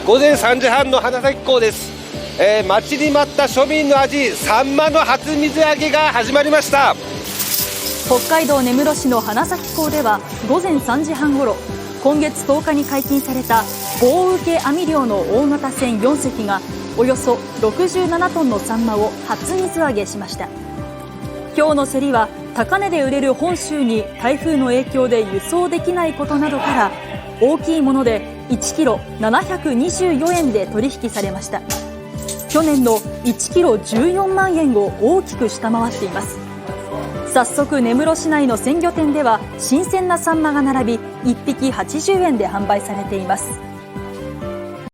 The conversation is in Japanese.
午前3時半の花咲港です。待ちに待った庶民の味、サンマの初水揚げが始まりました。北海道根室市の花咲港では午前3時半ごろ、今月10日に解禁された棒受け網漁の大型船4隻がおよそ67トンのサンマを初水揚げしました。今日の競りは高値で売れる本州に台風の影響で輸送できないことなどから大きいもので1キロ724円で取引されました。去年の1キロ14万円を大きく下回っています。早速根室市内の鮮魚店では新鮮なサンマが並び1匹80円で販売されています。